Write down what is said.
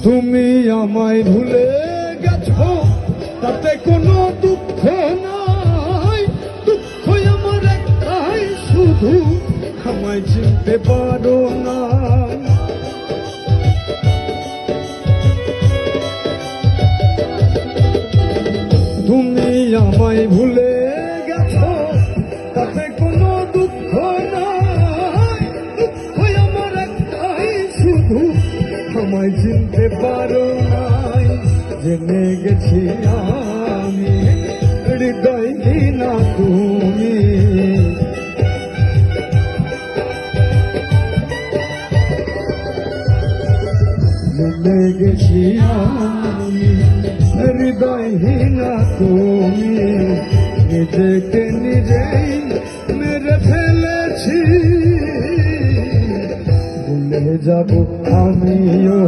তুমি আমায় ভুলে গেছো তাতে কোনো দুঃখ নাই, দুঃখ আমার একটাই শুধু আমায় চিনতে পারো না। তুমি আমায় ভুলে গেছো তাতে কোনো দুঃখ নাই, দুঃখ আমার একটাই শুধু আমায় চিনতে পারো নাই। জেনে গেছি আমি হৃদয়হীনা তুমি, জেনে গেছি আমি হৃদয়হীনা তুমি। নিজেকে নিজেই মেরে ফেলেছি, ভুলে যাব আমিও।